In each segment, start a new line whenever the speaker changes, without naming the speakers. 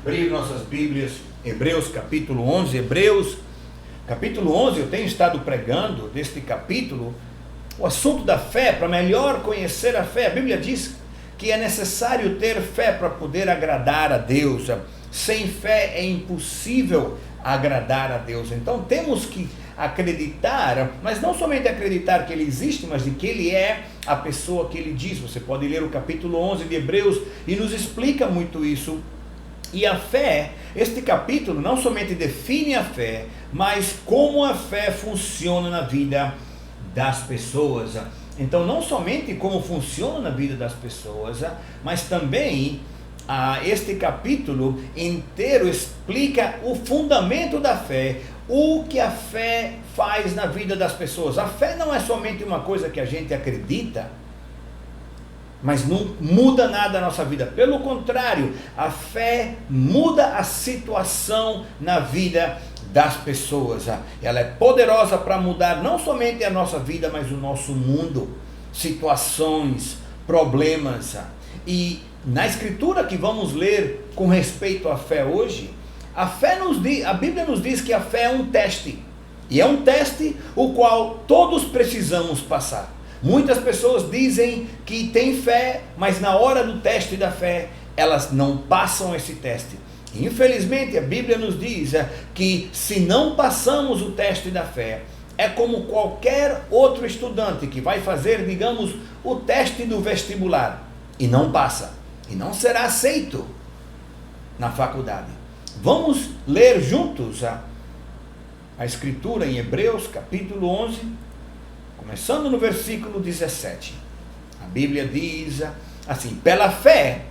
Abrir nossas Bíblias, Hebreus capítulo 11, Hebreus capítulo 11, eu tenho estado pregando deste capítulo, o assunto da fé, para melhor conhecer a fé. A Bíblia diz que é necessário ter fé para poder agradar a Deus. Sem fé é impossível agradar a Deus. Então temos que acreditar, mas não somente acreditar que Ele existe, mas de que Ele é a pessoa que Ele diz. Você pode ler o capítulo 11 de Hebreus e nos explica muito isso. E a fé, este capítulo não somente define a fé, mas como a fé funciona na vida das pessoas. Então não somente como funciona na vida das pessoas, mas também este capítulo inteiro explica o fundamento da fé, o que a fé faz na vida das pessoas. A fé não é somente uma coisa que a gente acredita, mas não muda nada na nossa vida. Pelo contrário, a fé muda a situação na vida das pessoas. Ela é poderosa para mudar não somente a nossa vida, mas o nosso mundo, situações, problemas. E na escritura que vamos ler com respeito à fé hoje, a Bíblia nos diz que a fé é um teste. E é um teste o qual todos precisamos passar. Muitas pessoas dizem que têm fé, mas na hora do teste da fé, elas não passam esse teste. Infelizmente, a Bíblia nos diz que se não passamos o teste da fé, é como qualquer outro estudante que vai fazer, digamos, o teste do vestibular e não passa, e não será aceito na faculdade. Vamos ler juntos a escritura em Hebreus capítulo 11, começando no versículo 17. A Bíblia diz assim: pela fé,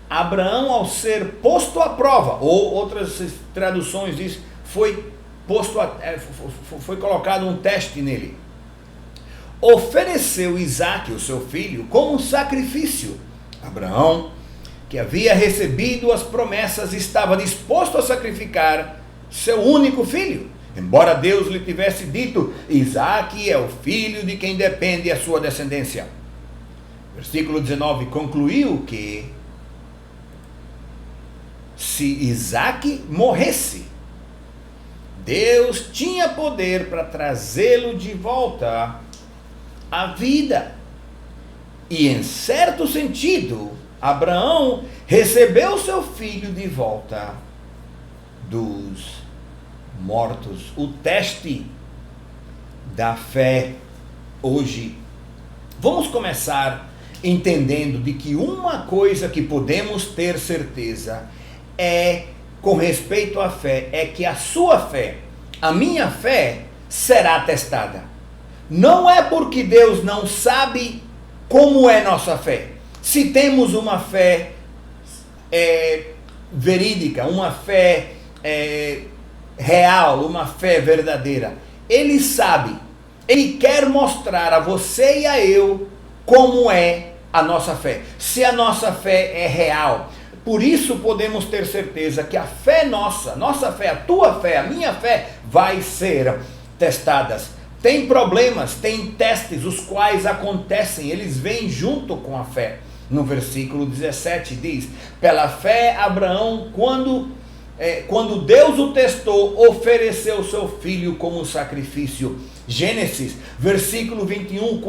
Abraão, ao ser posto à prova, ou outras traduções diz, foi colocado um teste nele, ofereceu Isaque, o seu filho, como um sacrifício. Abraão, que havia recebido as promessas, estava disposto a sacrificar seu único filho, embora Deus lhe tivesse dito: Isaque é o filho de quem depende a sua descendência. Versículo 19, concluiu que se Isaque morresse, Deus tinha poder para trazê-lo de volta à vida. E em certo sentido, Abraão recebeu seu filho de volta dos mortos. O teste da fé hoje. Vamos começar entendendo de que uma coisa que podemos ter certeza com respeito à fé, é que a sua fé, a minha fé, será testada. Não é porque Deus não sabe como é nossa fé. Se temos uma fé verídica, uma fé real, uma fé verdadeira, Ele sabe, Ele quer mostrar a você e a eu como é a nossa fé, se a nossa fé é real. Por isso podemos ter certeza que a fé nossa fé, a tua fé, a minha fé, vai ser testadas. Tem problemas, tem testes, os quais acontecem, eles vêm junto com a fé. No versículo 17 diz: pela fé Abraão, quando Deus o testou, ofereceu seu filho como sacrifício. Gênesis, versículo 21,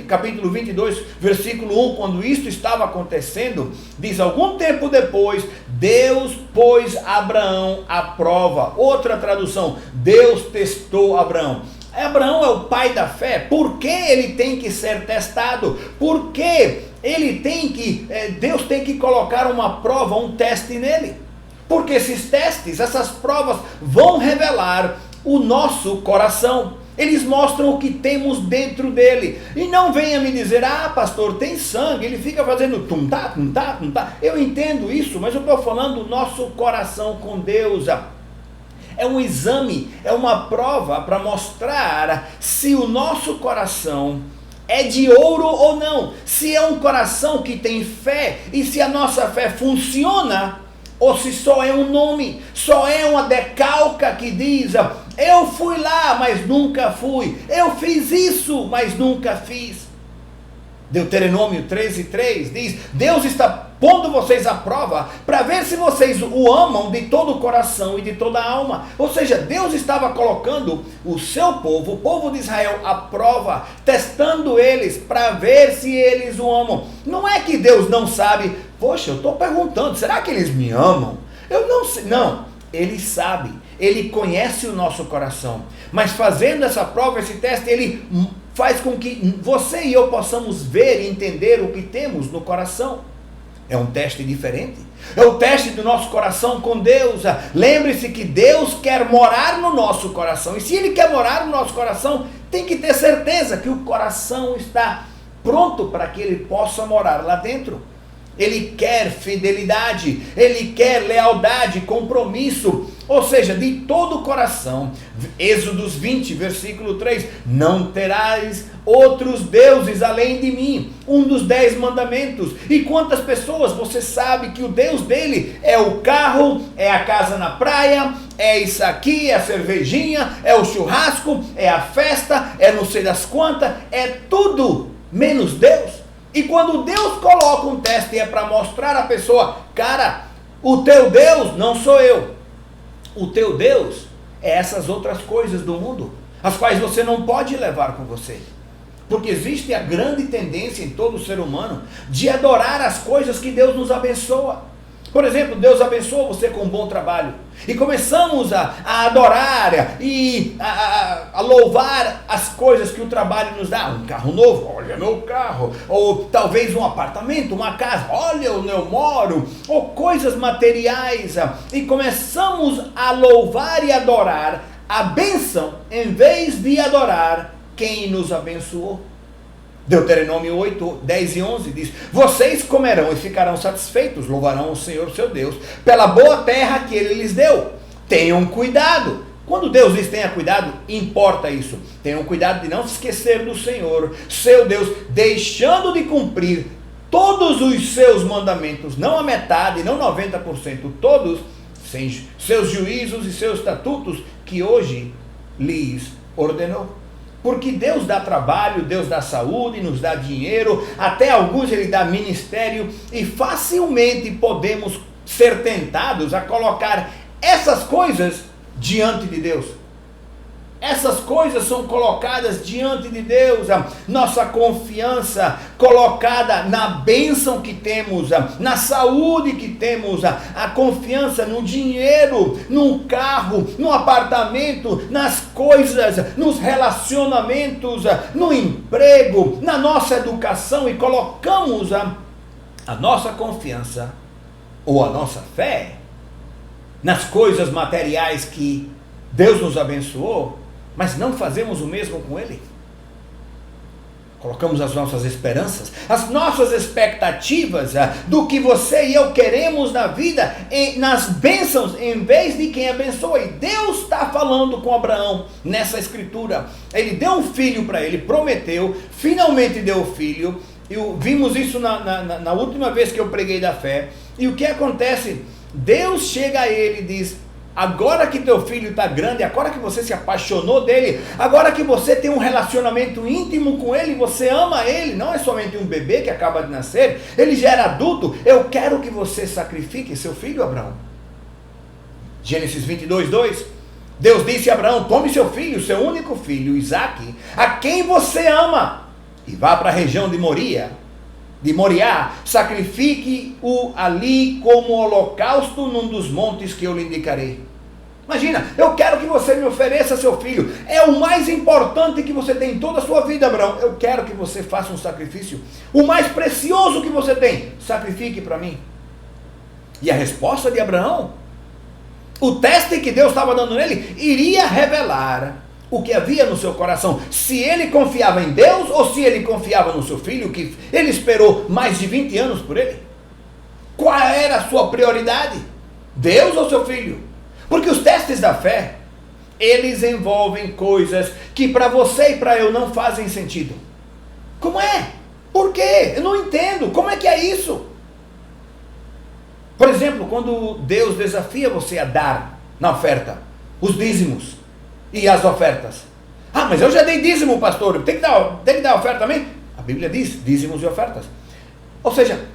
capítulo 22, versículo 1, quando isto estava acontecendo, diz: algum tempo depois, Deus pôs Abraão à prova. Outra tradução, Deus testou Abraão. Abraão é o pai da fé. Por que ele tem que ser testado? Por que Deus tem que colocar uma prova, um teste nele? Porque esses testes, essas provas vão revelar o nosso coração. Eles mostram o que temos dentro dele. E não venha me dizer: ah, pastor, tem sangue, ele fica fazendo tum-tá, tum-tá, tum-tá. Eu entendo isso, mas eu estou falando do nosso coração com Deus. É um exame, é uma prova para mostrar se o nosso coração é de ouro ou não. Se é um coração que tem fé e se a nossa fé funciona, ou se só é um nome, só é uma decalca que diz: eu fui lá, mas nunca fui. Eu fiz isso, mas nunca fiz. Deuteronômio 13:3 diz: Deus está pondo vocês à prova, para ver se vocês o amam de todo o coração e de toda a alma. Ou seja, Deus estava colocando o seu povo, o povo de Israel, à prova, testando eles para ver se eles o amam. Não é que Deus não sabe, poxa, eu estou perguntando, será que eles me amam? Eu não sei, não, Ele sabe, Ele conhece o nosso coração, mas fazendo essa prova, esse teste, Ele faz com que você e eu possamos ver e entender o que temos no coração. É um teste diferente. É o teste do nosso coração com Deus. Lembre-se que Deus quer morar no nosso coração. E se Ele quer morar no nosso coração, tem que ter certeza que o coração está pronto para que Ele possa morar lá dentro. Ele quer fidelidade, Ele quer lealdade, compromisso, ou seja, de todo o coração. Êxodos 20, versículo 3, não terás outros deuses além de mim, um dos 10 mandamentos. E quantas pessoas você sabe que o Deus dele é o carro, é a casa na praia, é isso aqui, é a cervejinha, é o churrasco, é a festa, é não sei das quantas, é tudo menos Deus. E quando Deus coloca um teste, é para mostrar à pessoa, cara, o teu Deus não sou eu. O teu Deus é essas outras coisas do mundo, as quais você não pode levar com você. Porque existe a grande tendência em todo ser humano de adorar as coisas que Deus nos abençoa. Por exemplo, Deus abençoa você com um bom trabalho. E começamos a adorar e a louvar as coisas que o trabalho nos dá. Um carro novo, olha meu carro. Ou talvez um apartamento, uma casa, olha onde eu moro. Ou coisas materiais. E começamos a louvar e adorar a bênção em vez de adorar quem nos abençoou. Deuteronômio 8, 10 e 11 diz: vocês comerão e ficarão satisfeitos, louvarão o Senhor seu Deus pela boa terra que Ele lhes deu. Tenham cuidado. Quando Deus diz tenha cuidado, importa isso. Tenham cuidado de não se esquecer do Senhor, seu Deus, deixando de cumprir todos os seus mandamentos, não a metade, não 90%, todos, sem seus juízos e seus estatutos que hoje lhes ordenou. Porque Deus dá trabalho, Deus dá saúde, nos dá dinheiro, até alguns Ele dá ministério, e facilmente podemos ser tentados a colocar essas coisas diante de Deus. Essas coisas são colocadas diante de Deus, a nossa confiança colocada na bênção que temos, na saúde que temos, a confiança no dinheiro, no carro, no apartamento, nas coisas, nos relacionamentos, no emprego, na nossa educação, e colocamos a nossa confiança ou a nossa fé nas coisas materiais que Deus nos abençoou, mas não fazemos o mesmo com Ele. Colocamos as nossas esperanças, as nossas expectativas do que você e eu queremos na vida, nas bênçãos, em vez de quem abençoa. E Deus está falando com Abraão nessa escritura. Ele deu um filho para ele, prometeu, finalmente deu o filho. Vimos isso na última vez que eu preguei da fé. E o que acontece? Deus chega a ele e diz: agora que teu filho está grande, agora que você se apaixonou dele, agora que você tem um relacionamento íntimo com ele, você ama ele, não é somente um bebê que acaba de nascer, ele já era adulto, eu quero que você sacrifique seu filho, Abraão. Gênesis 22, 2, Deus disse a Abraão: tome seu filho, seu único filho, Isaque, a quem você ama, e vá para a região de Moriá, sacrifique-o ali como holocausto num dos montes que eu lhe indicarei. Imagina, eu quero que você me ofereça seu filho, é o mais importante que você tem em toda a sua vida, Abraão, eu quero que você faça um sacrifício, o mais precioso que você tem, sacrifique para mim. E a resposta de Abraão, o teste que Deus estava dando nele, iria revelar o que havia no seu coração, se ele confiava em Deus ou se ele confiava no seu filho, que ele esperou mais de 20 anos por ele. Qual era a sua prioridade? Deus ou seu filho? Porque os testes da fé, eles envolvem coisas que para você e para eu não fazem sentido. Como é? Por quê? Eu não entendo. Como é que é isso? Por exemplo, quando Deus desafia você a dar na oferta os dízimos e as ofertas. Ah, mas eu já dei dízimo, pastor, tem que dar oferta também? A Bíblia diz dízimos e ofertas. Ou seja,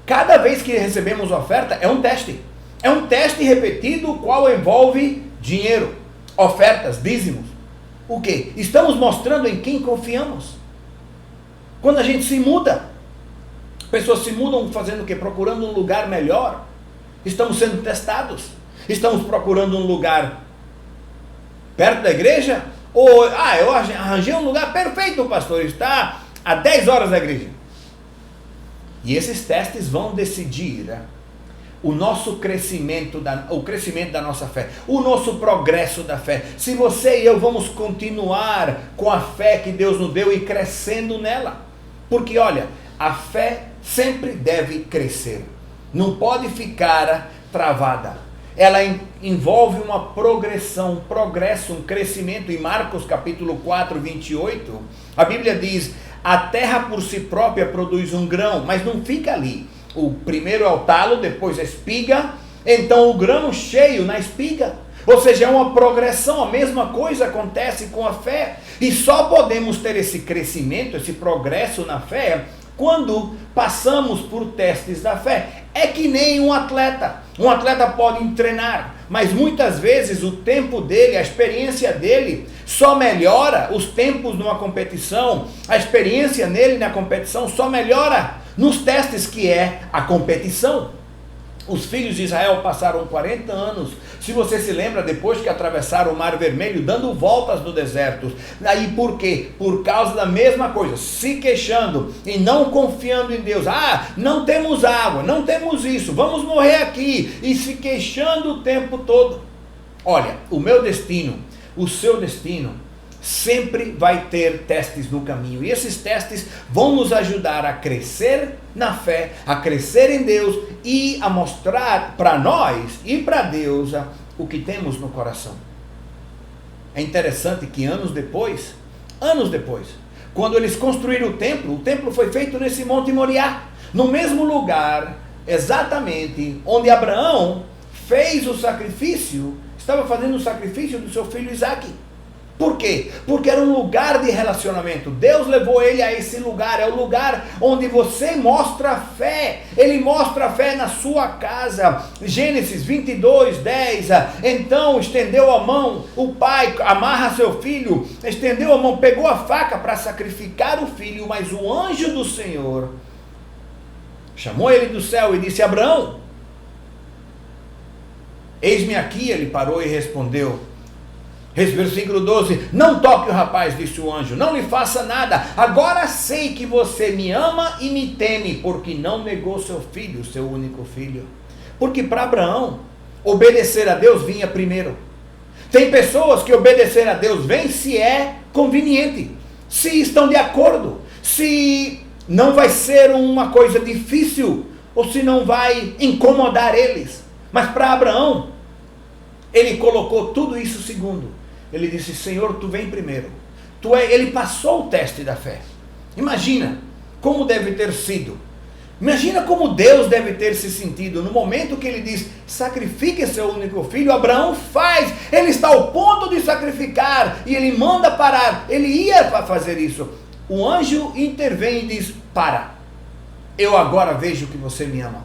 Cada vez que recebemos oferta, é um teste. É um teste repetido, o qual envolve dinheiro, ofertas, dízimos. O quê? Estamos mostrando em quem confiamos. Quando a gente se muda, pessoas se mudam fazendo o quê? Procurando um lugar melhor. Estamos sendo testados. Estamos procurando um lugar perto da igreja? Ou, eu arranjei um lugar perfeito, pastor, está a 10 horas da igreja. E esses testes vão decidir o nosso crescimento, o crescimento da nossa fé, o nosso progresso da fé. Se você e eu vamos continuar com a fé que Deus nos deu e crescendo nela. Porque olha, a fé sempre deve crescer. Não pode ficar travada. Ela envolve uma progressão, um progresso, um crescimento. Em Marcos capítulo 4, 28, a Bíblia diz: a terra por si própria produz um grão, mas não fica ali. O primeiro é o talo, depois a espiga, então o grão cheio na espiga. Ou seja, é uma progressão, a mesma coisa acontece com a fé. E só podemos ter esse crescimento, esse progresso na fé, quando passamos por testes da fé. É que nem um atleta. Um atleta pode treinar, mas muitas vezes o tempo dele, a experiência dele, só melhora os tempos numa competição. A experiência nele na competição só melhora nos testes, que é a competição. Os filhos de Israel passaram 40 anos, se você se lembra, depois que atravessaram o Mar Vermelho, dando voltas no deserto. Aí por quê? Por causa da mesma coisa, se queixando e não confiando em Deus. Não temos água, não temos isso, vamos morrer aqui. E se queixando o tempo todo. Olha, o meu destino, o seu destino, sempre vai ter testes no caminho. E esses testes vão nos ajudar a crescer na fé, a crescer em Deus e a mostrar para nós e para Deus o que temos no coração. É interessante que anos depois, quando eles construíram o templo foi feito nesse Monte Moriá, no mesmo lugar, exatamente onde Abraão fez o sacrifício, estava fazendo o sacrifício do seu filho Isaque. Por quê? Porque era um lugar de relacionamento. Deus levou ele a esse lugar. É o lugar onde você mostra a fé. Ele mostra a fé na sua casa. Gênesis 22, 10. Então estendeu a mão. O pai amarra seu filho. Estendeu a mão, pegou a faca para sacrificar o filho. Mas o anjo do Senhor chamou ele do céu e disse: Abraão, eis-me aqui. Ele parou e respondeu. Versículo 12, não toque o rapaz, disse o anjo, não lhe faça nada, agora sei que você me ama e me teme, porque não negou seu filho, seu único filho. Porque para Abraão, obedecer a Deus vinha primeiro. Tem pessoas que obedecer a Deus vem se é conveniente, se estão de acordo, se não vai ser uma coisa difícil, ou se não vai incomodar eles. Mas para Abraão, ele colocou tudo isso segundo. Ele disse: Senhor, tu vem primeiro. Ele passou o teste da fé. Imagina como deve ter sido. Imagina como Deus deve ter se sentido no momento que ele diz: sacrifique seu único filho. Abraão faz. Ele está ao ponto de sacrificar. E ele manda parar. Ele ia fazer isso. O anjo intervém e diz: para. Eu agora vejo que você me ama.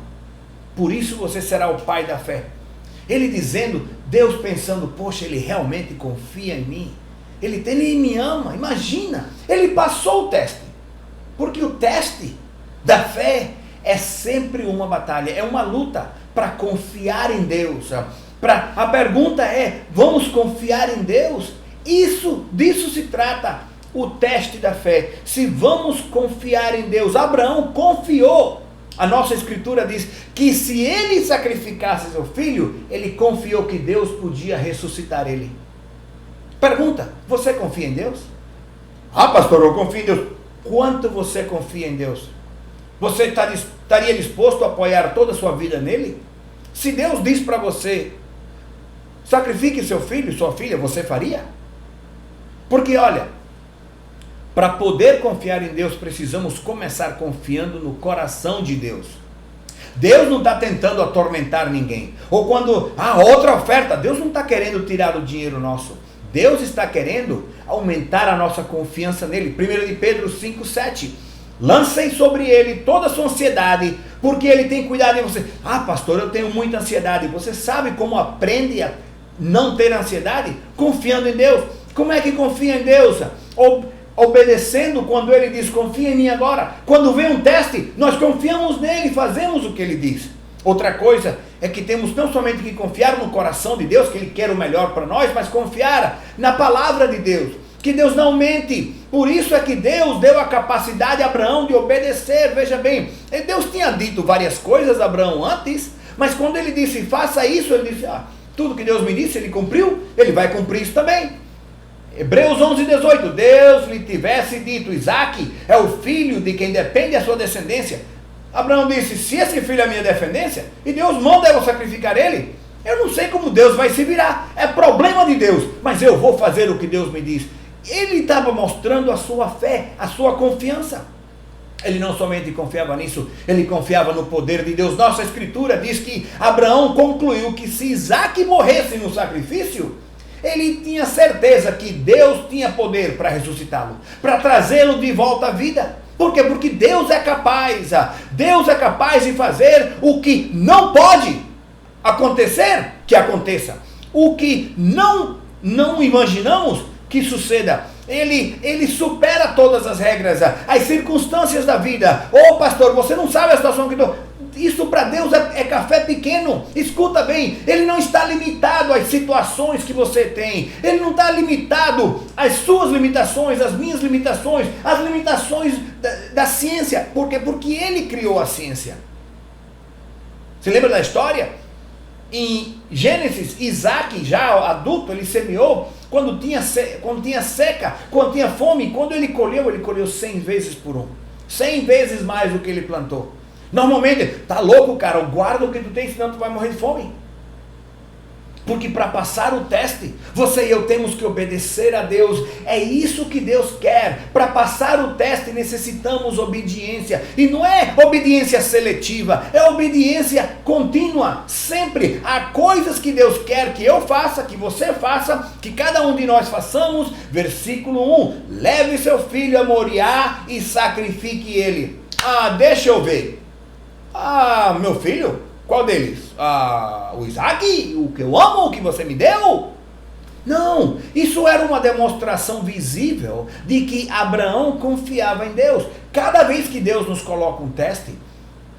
Por isso você será o pai da fé. Ele dizendo, Deus pensando: poxa, ele realmente confia em mim. Ele me ama. Imagina. Ele passou o teste. Porque o teste da fé é sempre uma batalha. É uma luta para confiar em Deus. A pergunta é: vamos confiar em Deus? Disso se trata o teste da fé. Se vamos confiar em Deus. Abraão confiou. A nossa escritura diz que se ele sacrificasse seu filho, ele confiou que Deus podia ressuscitar ele. Pergunta: você confia em Deus? Pastor, eu confio em Deus. Quanto você confia em Deus? Você estaria disposto a apoiar toda a sua vida nele? Se Deus diz para você: sacrifique seu filho, sua filha, você faria? Porque olha, para poder confiar em Deus, precisamos começar confiando no coração de Deus. Deus não está tentando atormentar ninguém. Ou quando, outra oferta, Deus não está querendo tirar o dinheiro nosso. Deus está querendo aumentar a nossa confiança nele. 1 de Pedro 5, 7. Lancem sobre ele toda a sua ansiedade, porque ele tem cuidado de você. Ah, pastor, eu tenho muita ansiedade. Você sabe como aprende a não ter ansiedade? Confiando em Deus. Como é que confia em Deus? Obedecendo quando ele diz, confia em mim agora. Quando vem um teste, nós confiamos nele e fazemos o que ele diz. Outra coisa é que temos não somente que confiar no coração de Deus, que ele quer o melhor para nós, mas confiar na palavra de Deus, que Deus não mente. Por isso é que Deus deu a capacidade a Abraão de obedecer. Veja bem, Deus tinha dito várias coisas a Abraão antes, mas quando ele disse, faça isso, ele disse, tudo que Deus me disse, ele cumpriu, ele vai cumprir isso também. Hebreus 11:18, Deus lhe tivesse dito, Isaque é o filho de quem depende a sua descendência. Abraão disse, se esse filho é a minha descendência, e Deus manda eu sacrificar ele, eu não sei como Deus vai se virar, é problema de Deus, mas eu vou fazer o que Deus me diz. Ele estava mostrando a sua fé, a sua confiança. Ele não somente confiava nisso, ele confiava no poder de Deus. Nossa escritura diz que Abraão concluiu que se Isaque morresse no sacrifício, ele tinha certeza que Deus tinha poder para ressuscitá-lo, para trazê-lo de volta à vida. Por quê? Porque Deus é capaz de fazer o que não pode acontecer, que aconteça. O que não imaginamos que suceda. Ele supera todas as regras, as circunstâncias da vida. Pastor, você não sabe a situação que estou... Isso para Deus é café pequeno. Escuta bem, ele não está limitado às situações que você tem. Ele não está limitado às suas limitações, às minhas limitações, às limitações da ciência. Por quê? Porque ele criou a ciência. Você lembra da história? Em Gênesis, Isaque, já adulto, ele semeou quando tinha seca, quando tinha fome. Quando ele colheu 100 vezes por 1. 100 vezes mais do que ele plantou. Normalmente, tá louco, cara, guarda o que tu tem, senão tu vai morrer de fome. Porque para passar o teste, você e eu temos que obedecer a Deus. É isso que Deus quer. Para passar o teste necessitamos obediência. E não é obediência seletiva, é obediência contínua. Sempre há coisas que Deus quer que eu faça, que você faça, que cada um de nós façamos. Versículo 1, leve seu filho a Moriá e sacrifique ele. Deixa eu ver. Meu filho? Qual deles? O Isaque? O que eu amo? O que você me deu? Não, isso era uma demonstração visível de que Abraão confiava em Deus. Cada vez que Deus nos coloca um teste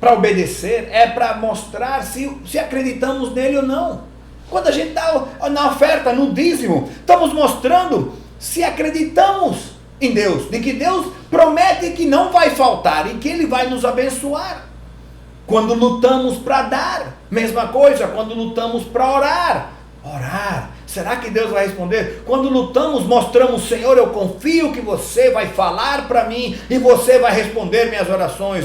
para obedecer, é para mostrar se acreditamos nele ou não. Quando a gente está na oferta, no dízimo, estamos mostrando se acreditamos em Deus, de que Deus promete que não vai faltar e que ele vai nos abençoar. Quando lutamos para dar, mesma coisa. Quando lutamos para orar, será que Deus vai responder? Quando lutamos, mostramos, Senhor, eu confio que você vai falar para mim e você vai responder minhas orações.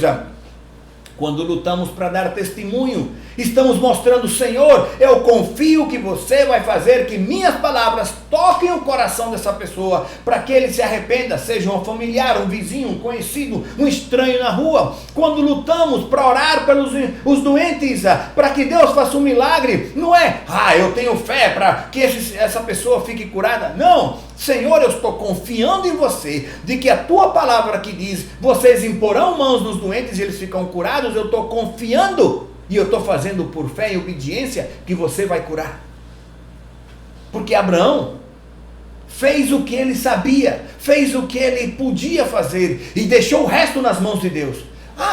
Quando lutamos para dar testemunho, estamos mostrando, Senhor, eu confio que você vai fazer que minhas palavras toquem o coração dessa pessoa, para que ele se arrependa, seja um familiar, um vizinho, um conhecido, um estranho na rua. Quando lutamos para orar pelos os doentes, para que Deus faça um milagre, não é, eu tenho fé para que essa pessoa fique curada. Não, Senhor, eu estou confiando em você, de que a tua palavra que diz, vocês imporão mãos nos doentes e eles ficam curados, eu estou confiando e eu estou fazendo por fé e obediência que você vai curar. Porque Abraão fez o que ele sabia, fez o que ele podia fazer e deixou o resto nas mãos de Deus.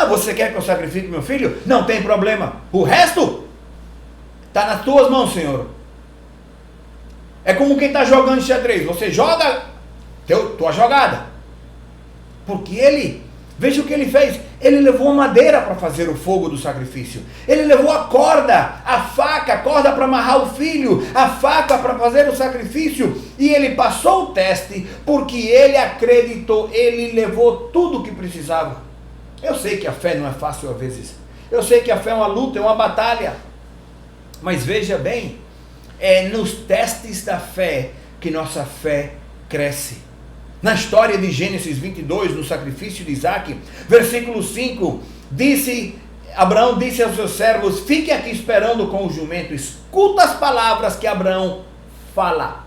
Você quer que eu sacrifique meu filho? Não tem problema, o resto está nas tuas mãos, Senhor. É como quem está jogando xadrez. Você joga tua jogada. Porque veja o que ele fez. Ele levou a madeira para fazer o fogo do sacrifício. Ele levou a corda, a faca, a corda para amarrar o filho, a faca para fazer o sacrifício. E ele passou o teste porque ele acreditou. Ele levou tudo o que precisava. Eu sei que a fé não é fácil às vezes. Eu sei que a fé é uma luta, é uma batalha. Mas veja bem, é nos testes da fé que nossa fé cresce. Na história de Gênesis 22, no sacrifício de Isaque, versículo 5, Abraão disse aos seus servos, fique aqui esperando com o jumento, escuta as palavras que Abraão fala.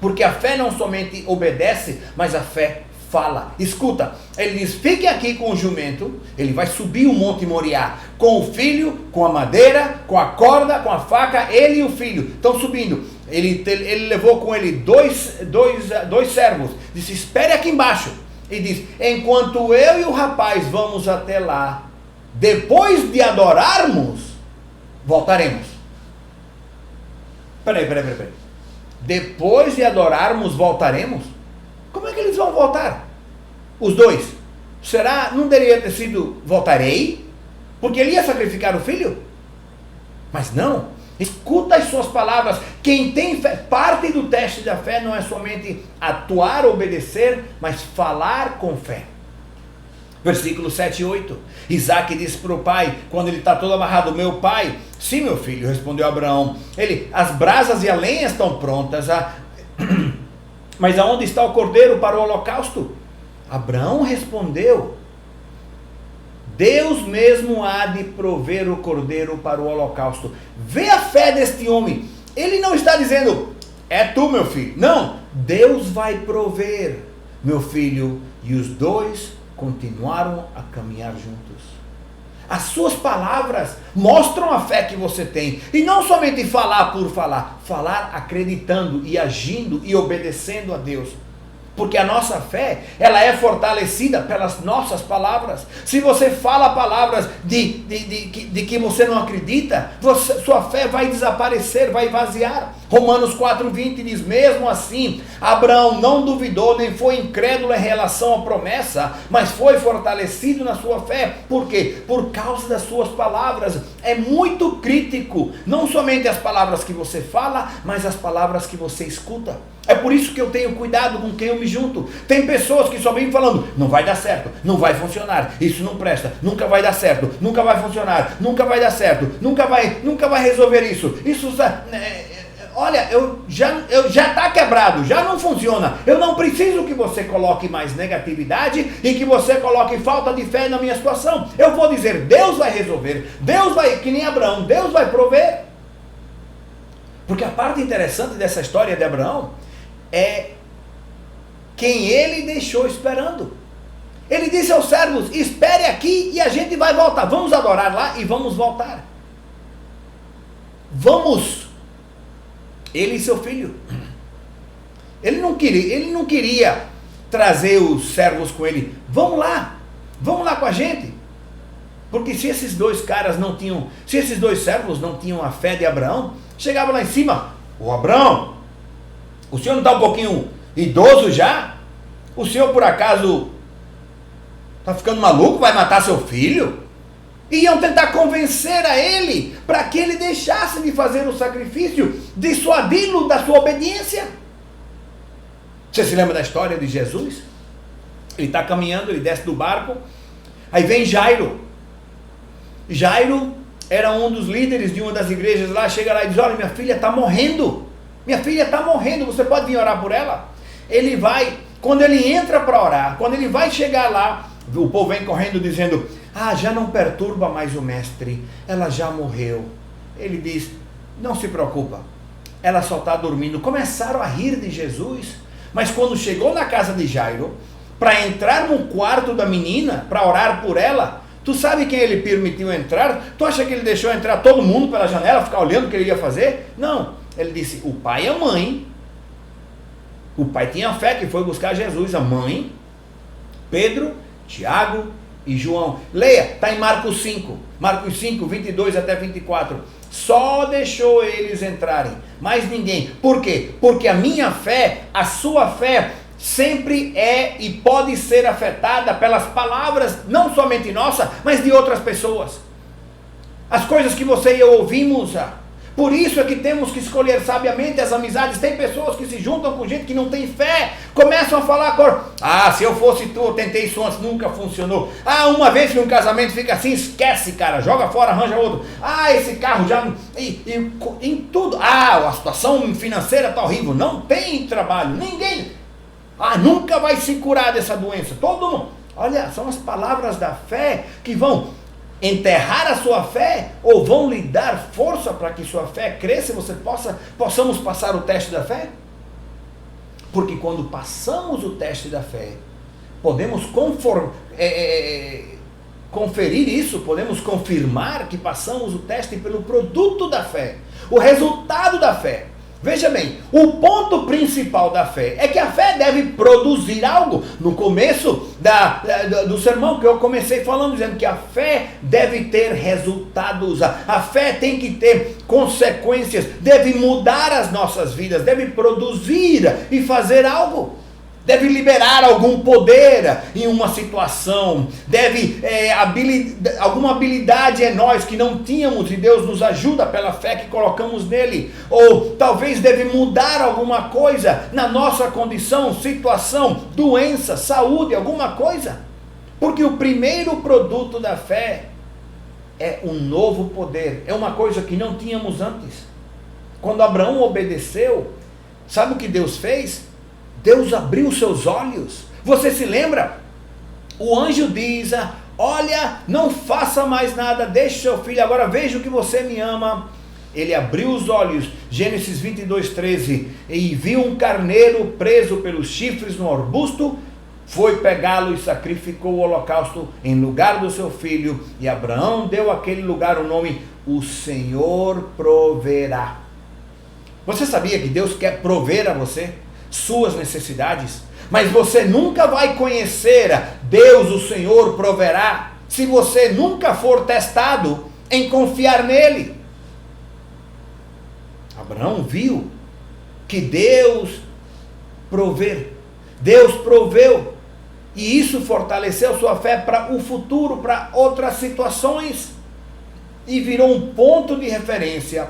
Porque a fé não somente obedece, mas a fé fala. Escuta, ele diz, fique aqui com o jumento, ele vai subir o Monte Moriá, com o filho, com a madeira, com a corda, com a faca, ele e o filho estão subindo. Ele levou com ele dois servos, disse, espere aqui embaixo. E diz, enquanto eu e o rapaz vamos até lá, depois de adorarmos, voltaremos. Peraí. Depois de adorarmos, voltaremos? Como é que eles vão voltar? Os dois. Será, não deveria ter sido, voltarei? Porque ele ia sacrificar o filho? Mas não. Escuta as suas palavras. Quem tem fé, parte do teste da fé não é somente atuar, obedecer, mas falar com fé. Versículo 7 e 8. Isaac disse para o pai, quando ele está todo amarrado, meu pai, sim meu filho, respondeu Abraão, as brasas e a lenha estão prontas, mas aonde está o cordeiro para o holocausto? Abraão respondeu, Deus mesmo há de prover o cordeiro para o holocausto. Vê a fé deste homem, ele não está dizendo, é tu meu filho, não, Deus vai prover, meu filho, e os dois continuaram a caminhar juntos. As suas palavras mostram a fé que você tem. E não somente falar por falar. Falar acreditando e agindo e obedecendo a Deus. Porque a nossa fé, ela é fortalecida pelas nossas palavras. Se você fala palavras de que você não acredita, sua fé vai desaparecer, vai vaziar. Romanos 4:20 diz, mesmo assim, Abraão não duvidou, nem foi incrédulo em relação à promessa, mas foi fortalecido na sua fé. Por quê? Por causa das suas palavras. É muito crítico, não somente as palavras que você fala, mas as palavras que você escuta. É por isso que eu tenho cuidado com quem eu me junto. Tem pessoas que só vêm falando, não vai dar certo, não vai funcionar, isso não presta, nunca vai dar certo, nunca vai funcionar, nunca vai dar certo, nunca vai resolver isso. Olha, já está quebrado, já não funciona. Eu não preciso que você coloque mais negatividade e que você coloque falta de fé na minha situação. Eu vou dizer, Deus vai resolver, Deus vai, que nem Abraão, Deus vai prover. Porque a parte interessante dessa história de Abraão é quem ele deixou esperando. Ele disse aos servos, espere aqui e a gente vai voltar. Vamos adorar lá e vamos voltar. Vamos. Ele e seu filho. Ele não queria trazer os servos com ele. Vamos lá com a gente. Porque se esses dois servos não tinham a fé de Abraão, chegava lá em cima, ô Abraão, o senhor não está um pouquinho idoso já? O senhor por acaso está ficando maluco, vai matar seu filho? E iam tentar convencer a ele, para que ele deixasse de fazer o sacrifício, dissuadi-lo da sua obediência. Você se lembra da história de Jesus? Ele está caminhando, ele desce do barco, aí vem Jairo. Jairo era um dos líderes de uma das igrejas lá, chega lá e diz, olha, minha filha está morrendo, você pode vir orar por ela? Ele vai, quando ele entra para orar, quando ele vai chegar lá, o povo vem correndo dizendo, já não perturba mais o mestre, ela já morreu. Ele diz, não se preocupa, ela só está dormindo. Começaram a rir de Jesus, mas quando chegou na casa de Jairo, para entrar no quarto da menina, para orar por ela, tu sabe quem ele permitiu entrar? Tu acha que ele deixou entrar todo mundo pela janela, ficar olhando o que ele ia fazer? Não, ele disse, o pai e a mãe. O pai tinha fé que foi buscar Jesus, a mãe, Pedro, Tiago e João. Leia, está em Marcos 5, 22 até 24. Só deixou eles entrarem, mais ninguém. Por quê? Porque a minha fé, a sua fé, sempre é e pode ser afetada pelas palavras, não somente nossa, mas de outras pessoas. As coisas que você e eu ouvimos. Por isso é que temos que escolher sabiamente as amizades. Tem pessoas que se juntam com gente que não tem fé, começam a falar, se eu fosse tu, eu tentei isso antes, nunca funcionou. Uma vez que um casamento fica assim, esquece, cara, joga fora, arranja outro. Esse carro já, em tudo. A situação financeira está horrível, não tem trabalho, ninguém, nunca vai se curar dessa doença, todo mundo. Olha, são as palavras da fé que vão enterrar a sua fé ou vão lhe dar força para que sua fé cresça e possamos passar o teste da fé. Porque quando passamos o teste da fé, podemos conferir isso, podemos confirmar que passamos o teste pelo produto da fé, o resultado da fé. Veja bem, o ponto principal da fé é que a fé deve produzir algo. No começo do sermão que eu comecei falando, dizendo que a fé deve ter resultados, a fé tem que ter consequências, deve mudar as nossas vidas, deve produzir e fazer algo. Deve liberar algum poder em uma situação, alguma habilidade em nós que não tínhamos e Deus nos ajuda pela fé que colocamos nele. Ou talvez deve mudar alguma coisa na nossa condição, situação, doença, saúde, alguma coisa. Porque o primeiro produto da fé é um novo poder, é uma coisa que não tínhamos antes. Quando Abraão obedeceu, sabe o que Deus fez? Deus abriu seus olhos. Você se lembra? O anjo diz: olha, não faça mais nada, deixe seu filho, agora veja que você me ama. Ele abriu os olhos, Gênesis 22:13, e viu um carneiro preso pelos chifres no arbusto, foi pegá-lo e sacrificou o holocausto em lugar do seu filho, e Abraão deu àquele lugar o nome: o Senhor proverá. Você sabia que Deus quer prover a você suas necessidades? Mas você nunca vai conhecer Deus, o Senhor proverá, se você nunca for testado em confiar nele. Abraão viu que Deus proveu, e isso fortaleceu sua fé para o futuro, para outras situações, e virou um ponto de referência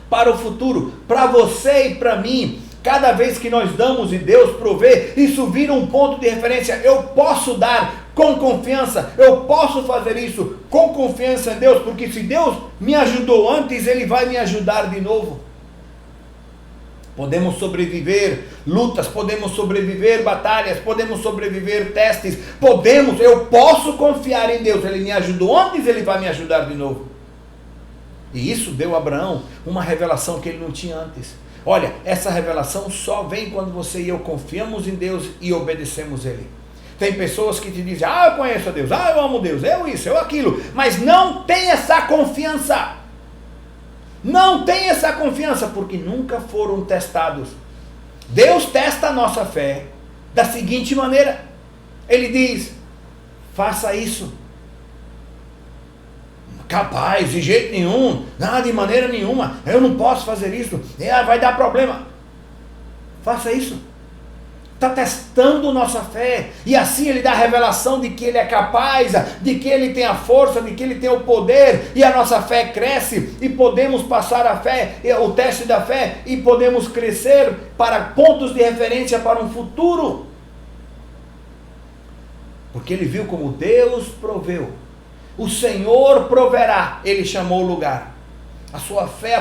para o futuro, para você e para mim. Cada vez que nós damos e Deus provê, isso vira um ponto de referência. Eu posso dar com confiança, eu posso fazer isso com confiança em Deus, porque se Deus me ajudou antes, Ele vai me ajudar de novo. Podemos sobreviver lutas, podemos sobreviver batalhas, podemos sobreviver testes, eu posso confiar em Deus. Ele me ajudou antes, Ele vai me ajudar de novo. E isso deu a Abraão uma revelação que ele não tinha antes. Olha, essa revelação só vem quando você e eu confiamos em Deus e obedecemos Ele. Tem pessoas que te dizem: eu conheço a Deus, eu amo Deus, eu isso, eu aquilo, mas não tem essa confiança. Não tem essa confiança, porque nunca foram testados. Deus testa a nossa fé da seguinte maneira: Ele diz: faça isso. Capaz, de jeito nenhum, de maneira nenhuma, eu não posso fazer isso, vai dar problema. Faça isso. Está testando nossa fé, e assim Ele dá a revelação de que Ele é capaz, de que Ele tem a força, de que Ele tem o poder, e a nossa fé cresce, e podemos passar a fé, o teste da fé, e podemos crescer para pontos de referência para um futuro. Porque Ele viu como Deus proveu. O Senhor proverá, Ele chamou o lugar. A sua fé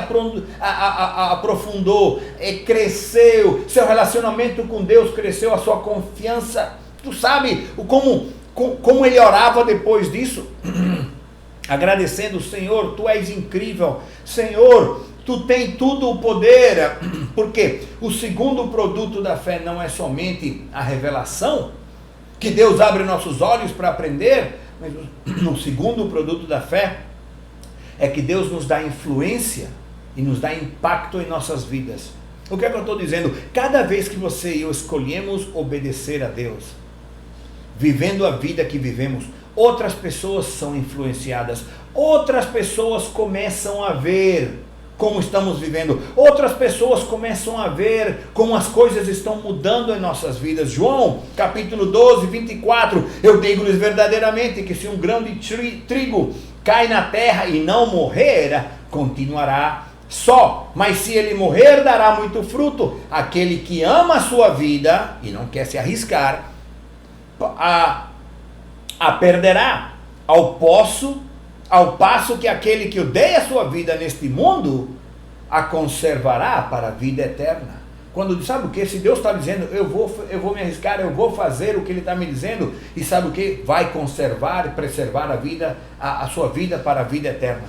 aprofundou, cresceu, seu relacionamento com Deus cresceu, a sua confiança. Tu sabe como ele orava depois disso? Agradecendo: Senhor, Tu és incrível, Senhor, Tu tens tudo o poder. Porque o segundo produto da fé não é somente a revelação, que Deus abre nossos olhos para aprender, mas o segundo produto da fé é que Deus nos dá influência e nos dá impacto em nossas vidas. O que é que eu estou dizendo? Cada vez que você e eu escolhemos obedecer a Deus, vivendo a vida que vivemos, outras pessoas são influenciadas, outras pessoas começam a ver como estamos vivendo, outras pessoas começam a ver como as coisas estão mudando em nossas vidas. João, capítulo 12, 24, eu digo-lhes verdadeiramente que se um grão de trigo cai na terra e não morrer, continuará só, mas se ele morrer, dará muito fruto. Aquele que ama a sua vida e não quer se arriscar, a perderá, ao passo que aquele que odeia a sua vida neste mundo, a conservará para a vida eterna. Quando, sabe o que? Se Deus está dizendo, eu vou me arriscar, eu vou fazer o que Ele está me dizendo, e sabe o que? Vai conservar e preservar a sua vida para a vida eterna.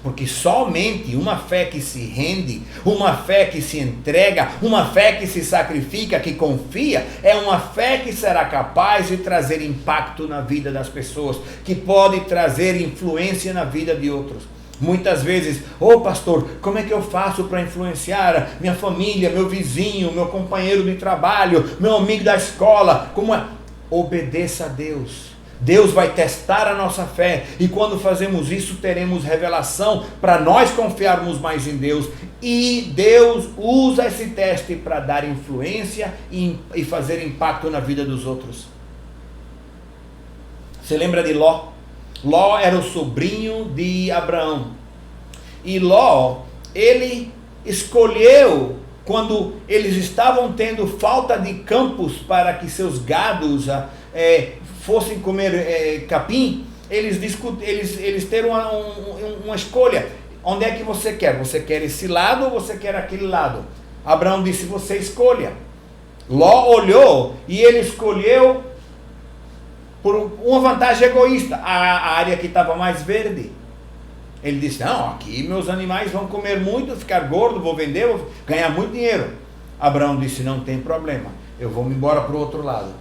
Porque somente uma fé que se rende, uma fé que se entrega, uma fé que se sacrifica, que confia, é uma fé que será capaz de trazer impacto na vida das pessoas, que pode trazer influência na vida de outros. Muitas vezes, pastor, como é que eu faço para influenciar minha família, meu vizinho, meu companheiro de trabalho, meu amigo da escola? Como é? Obedeça a Deus. Deus vai testar a nossa fé, e quando fazemos isso, teremos revelação para nós confiarmos mais em Deus, e Deus usa esse teste para dar influência e fazer impacto na vida dos outros. Você lembra de Ló? Ló era o sobrinho de Abraão, e Ló, ele escolheu, quando eles estavam tendo falta de campos para que seus gados fossem comer capim, eles teram uma escolha. Onde é que você quer? Você quer esse lado ou você quer aquele lado? Abraão disse, você escolha. Ló olhou e ele escolheu por uma vantagem egoísta, a área que estava mais verde. Ele disse, não, aqui meus animais vão comer muito, ficar gordo, vou vender, vou ganhar muito dinheiro. Abraão disse, não tem problema, eu vou me embora para o outro lado.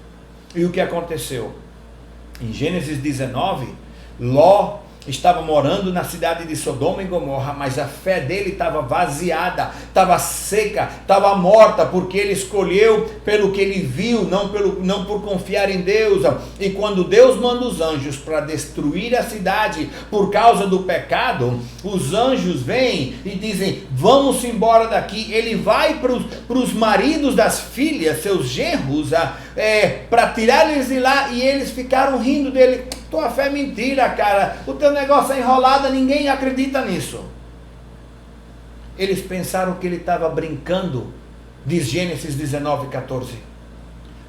E o que aconteceu? Em Gênesis 19, Ló estava morando na cidade de Sodoma e Gomorra, mas a fé dele estava vaziada, estava seca, estava morta, porque ele escolheu pelo que ele viu, não por confiar em Deus. E quando Deus manda os anjos para destruir a cidade por causa do pecado, os anjos vêm e dizem, vamos embora daqui. Ele vai para os maridos das filhas, seus genros, para tirar eles de lá, e eles ficaram rindo dele. Tua fé é mentira, cara. O teu negócio é enrolado, ninguém acredita nisso. Eles pensaram que ele estava brincando, diz Gênesis 19:14.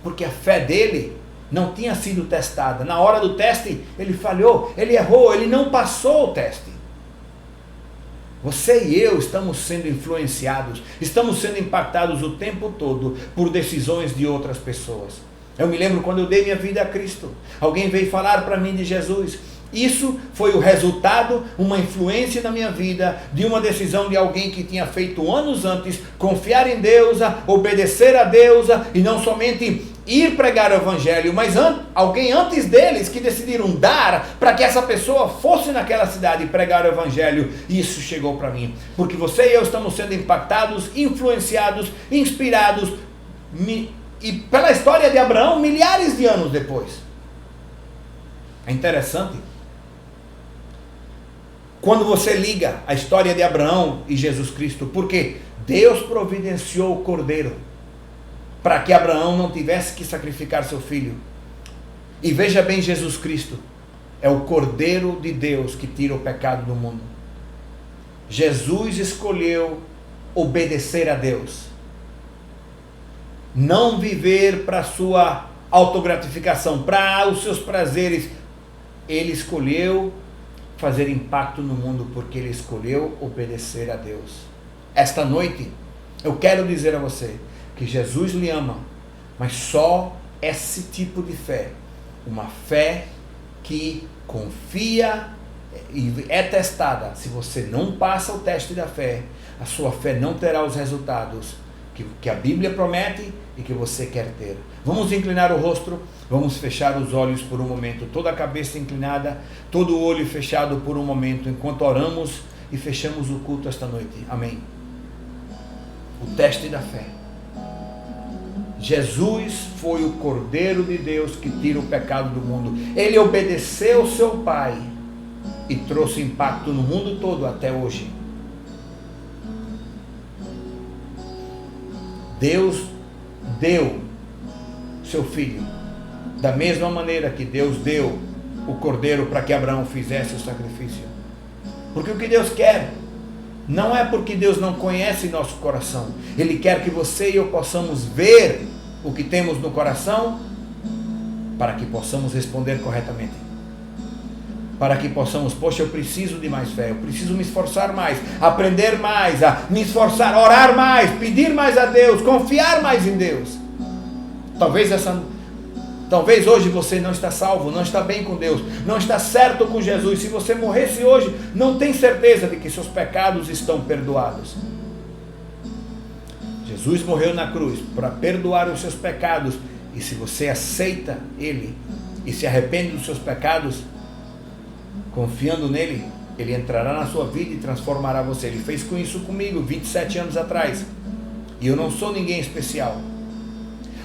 Porque a fé dele não tinha sido testada. Na hora do teste, ele falhou, ele errou, ele não passou o teste. Você e eu estamos sendo influenciados, estamos sendo impactados o tempo todo por decisões de outras pessoas. Eu me lembro quando eu dei minha vida a Cristo. Alguém veio falar para mim de Jesus. Isso foi o resultado, uma influência na minha vida, de uma decisão de alguém que tinha feito anos antes, confiar em Deus, obedecer a Deus, e não somente ir pregar o Evangelho, mas alguém antes deles que decidiram dar para que essa pessoa fosse naquela cidade pregar o Evangelho. Isso chegou para mim. Porque você e eu estamos sendo impactados, influenciados, inspirados, e pela história de Abraão, milhares de anos depois. É interessante. Quando você liga a história de Abraão e Jesus Cristo, porque Deus providenciou o cordeiro para que Abraão não tivesse que sacrificar seu filho. E veja bem, Jesus Cristo é o cordeiro de Deus que tira o pecado do mundo. Jesus escolheu obedecer a Deus. Não viver para sua autogratificação, para os seus prazeres. Ele escolheu fazer impacto no mundo porque ele escolheu obedecer a Deus. Esta noite, eu quero dizer a você que Jesus lhe ama, mas só esse tipo de fé, uma fé que confia e é testada. Se você não passa o teste da fé, a sua fé não terá os resultados que a Bíblia promete e que você quer ter. Vamos inclinar o rosto, vamos fechar os olhos por um momento, toda a cabeça inclinada, todo o olho fechado por um momento, enquanto oramos e fechamos o culto esta noite. Amém. O teste da fé. Jesus foi o Cordeiro de Deus que tira o pecado do mundo. Ele obedeceu seu Pai e trouxe impacto no mundo todo até hoje. Deus deu seu filho, da mesma maneira que Deus deu o cordeiro para que Abraão fizesse o sacrifício. Porque o que Deus quer não é porque Deus não conhece nosso coração. Ele quer que você e eu possamos ver o que temos no coração, para que possamos responder corretamente. Para que possamos, poxa, eu preciso de mais fé, eu preciso me esforçar mais, aprender mais, me esforçar, orar mais, pedir mais a Deus, confiar mais em Deus. Talvez Talvez hoje você não está salvo, não está bem com Deus, não está certo com Jesus. Se você morresse hoje, não tem certeza de que seus pecados estão perdoados. Jesus morreu na cruz para perdoar os seus pecados. E se você aceita Ele e se arrepende dos seus pecados, confiando nele, Ele entrará na sua vida e transformará você. Ele fez com isso comigo 27 anos atrás. E eu não sou ninguém especial.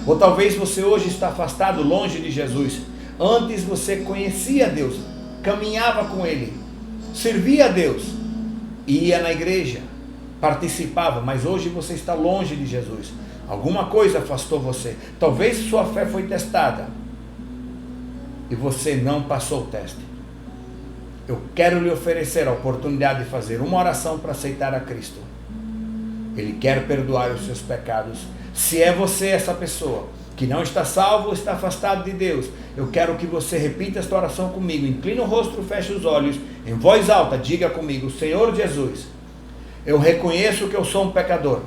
Ou talvez você hoje está afastado, longe de Jesus. Antes você conhecia Deus, caminhava com Ele, servia a Deus, ia na igreja, participava, mas hoje você está longe de Jesus. Alguma coisa afastou você. Talvez sua fé foi testada e você não passou o teste. Eu quero lhe oferecer a oportunidade de fazer uma oração para aceitar a Cristo. Ele quer perdoar os seus pecados. Se é você essa pessoa que não está salvo ou está afastado de Deus, eu quero que você repita esta oração comigo. Inclina o rosto, feche os olhos, em voz alta, diga comigo: Senhor Jesus, eu reconheço que eu sou um pecador.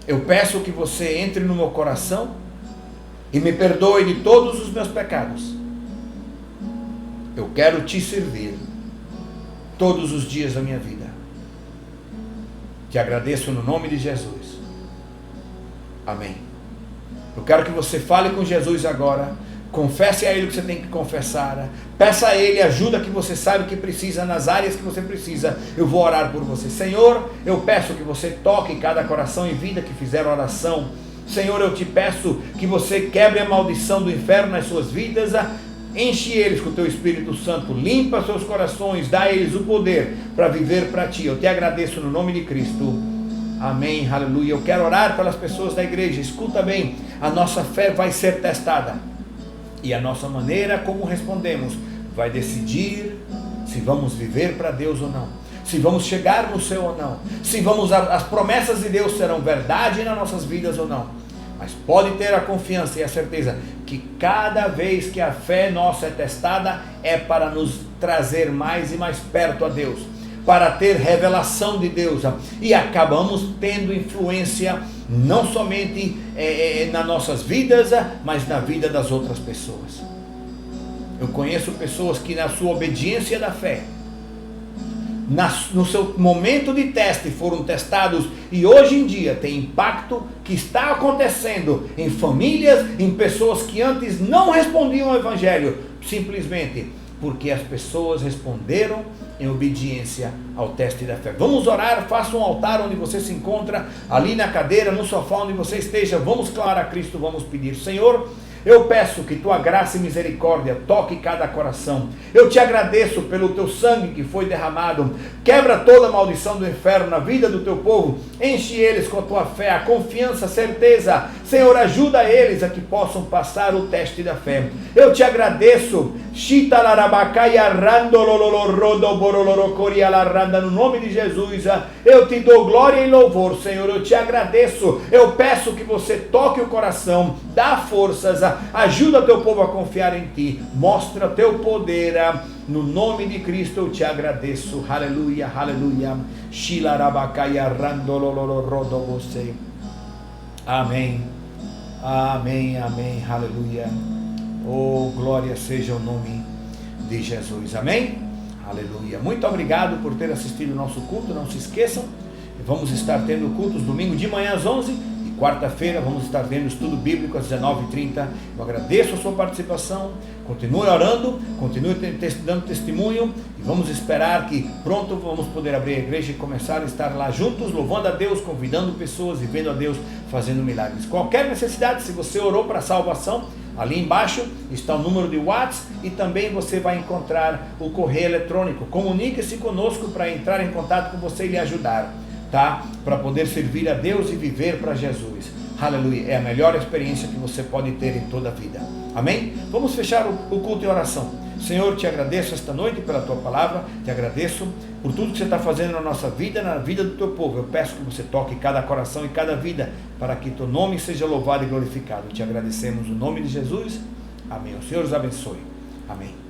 Eu peço que você entre no meu coração e me perdoe de todos os meus pecados. Eu quero te servir todos os dias da minha vida. Te agradeço no nome de Jesus. Amém. Eu quero que você fale com Jesus agora. Confesse a Ele o que você tem que confessar. Peça a Ele ajuda que você sabe que precisa, nas áreas que você precisa. Eu vou orar por você. Senhor, eu peço que você toque cada coração e vida que fizeram oração. Senhor, eu te peço que você quebre a maldição do inferno nas suas vidas. Enche eles com o teu Espírito Santo. Limpa seus corações. Dá a eles o poder para viver para ti. Eu te agradeço no nome de Cristo. Amém, aleluia. Eu quero orar pelas pessoas da igreja. Escuta bem, a nossa fé vai ser testada. E a nossa maneira como respondemos vai decidir se vamos viver para Deus ou não. Se vamos chegar no céu ou não. Se as promessas de Deus serão verdade nas nossas vidas ou não. Mas pode ter a confiança e a certeza que cada vez que a fé nossa é testada, é para nos trazer mais e mais perto a Deus. Para ter revelação de Deus. E acabamos tendo influência não somente nas nossas vidas, mas na vida das outras pessoas. Eu conheço pessoas que na sua obediência da fé, no seu momento de teste, foram testados e hoje em dia tem impacto que está acontecendo em famílias, em pessoas que antes não respondiam ao Evangelho, simplesmente porque as pessoas responderam em obediência ao teste da fé. Vamos orar, faça um altar onde você se encontra, ali na cadeira, no sofá onde você esteja. Vamos clamar a Cristo, vamos pedir: Senhor, eu peço que tua graça e misericórdia toque cada coração. Eu te agradeço pelo teu sangue que foi derramado. Quebra toda a maldição do inferno na vida do teu povo. Enche eles com a tua fé, a confiança, a certeza. Senhor, ajuda eles a que possam passar o teste da fé. Eu te agradeço. No nome de Jesus, eu te dou glória e louvor, Senhor. Eu te agradeço. Eu peço que você toque o coração, dá forças, ajuda teu povo a confiar em ti, mostra teu poder. No nome de Cristo eu te agradeço. Aleluia, aleluia. Amém, amém, amém, aleluia. Oh, glória seja o nome de Jesus, amém, aleluia. Muito obrigado por ter assistido o nosso culto. Não se esqueçam, vamos estar tendo cultos domingo de manhã às 11 e quarta-feira vamos estar tendo estudo bíblico às 19h30. Eu agradeço a sua participação. Continue orando, continue dando testemunho e vamos esperar que pronto vamos poder abrir a igreja e começar a estar lá juntos, louvando a Deus, convidando pessoas e vendo a Deus fazendo milagres. Qualquer necessidade, se você orou para salvação, ali embaixo está o número de WhatsApp e também você vai encontrar o correio eletrônico. Comunique-se conosco para entrar em contato com você e lhe ajudar, tá? Para poder servir a Deus e viver para Jesus. Aleluia, é a melhor experiência que você pode ter em toda a vida. Amém? Vamos fechar o culto em oração. Senhor, te agradeço esta noite pela tua palavra, te agradeço por tudo que você está fazendo na nossa vida, na vida do teu povo. Eu peço que você toque cada coração e cada vida, para que teu nome seja louvado e glorificado. Te agradecemos no nome de Jesus. Amém. O Senhor os abençoe. Amém.